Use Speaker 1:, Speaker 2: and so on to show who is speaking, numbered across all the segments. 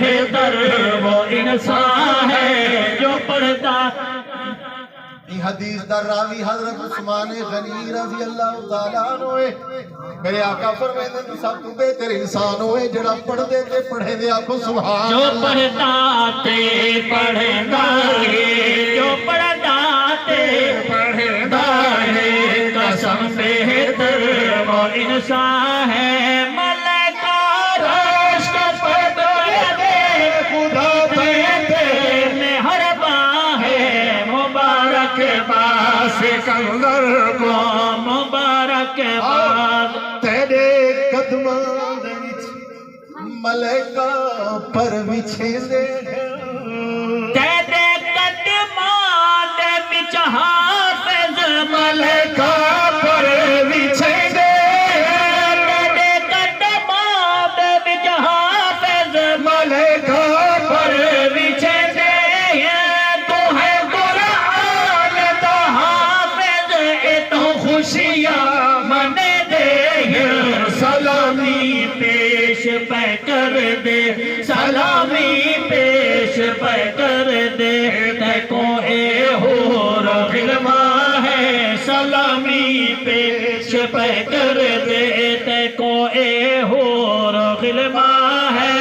Speaker 1: بہتر وہ انسان ہے جو پڑھتا.
Speaker 2: یہ حدیث در راوی حضرت عثمان غنی رضی اللہ تعالیٰ عنہ. میرے آقا فرمائے تھے سب تو بہتر انسان ہوئے جڑا پڑھ دے تے پڑھے دے آپ سبحان
Speaker 1: جو پڑھتا تے پڑھنا ہے جو پڑھتا تے پڑھنا ہے قسم بہتر وہ انسان ہے. ملکہ رشک پڑھ دے خدا تے مہربان ہے. مبارک باد سکندر کو مبارک باد.
Speaker 2: تیرے قدماں دے وچ ملائکہ پر وچھے دے
Speaker 1: تیرے قدماں دے وچ حافظ ملائکہ پر وچھے دے. تیرے قدماں دے وچ حافظ ملائکہ پر وچھے دے. تو ہے قرآن دا حافظ اے تو خوشیاں منے دے. سلامی پیش پہ کر دے سلامی پیش پہ کر دے. تے کو اے ہور غلما ہے سلامی پیش پہ کر دے. تے کو اے ہور غلما ہے.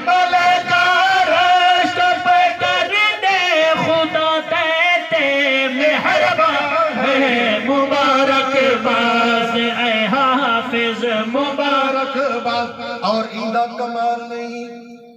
Speaker 1: ملکہ رشک پہ کر دے خدا تے مہربان ہے. مبارک باز اے حافظ مبارک
Speaker 2: بات. اور ایندہ کمال نہیں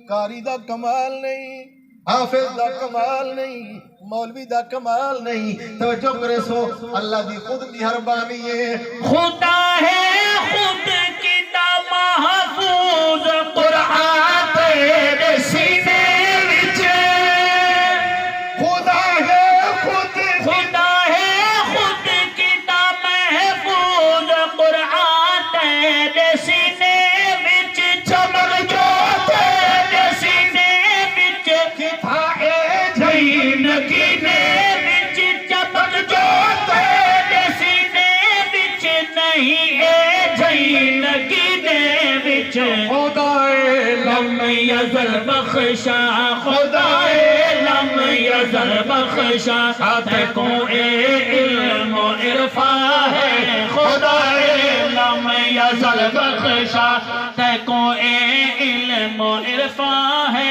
Speaker 2: قاری دا کمال نہیں حافظ دا کمال نہیں مولوی دا کمال نہیں. توجہ کرے سو اللہ دی خود مہربانی ہے.
Speaker 1: خدا ہے خود کتاب محفوظ قرآن تیرے سینے وچ.
Speaker 2: خدا ہے خود
Speaker 1: خدا ہے خود کتاب محفوظ قرآن تیرے سینے وچ. چمک جو تیرے سینے وچ کھائے جھین کینے وچ. چمک جو تیرے سینے وچ نہیں اے جھین کینے وچ. خدائے لم یزل بخشا خدائے لم یزل بخشا. تے کو اے علم و عرفان ہے خدائے لم یزل بخشا. تے کو اے علم و عرفان ہے.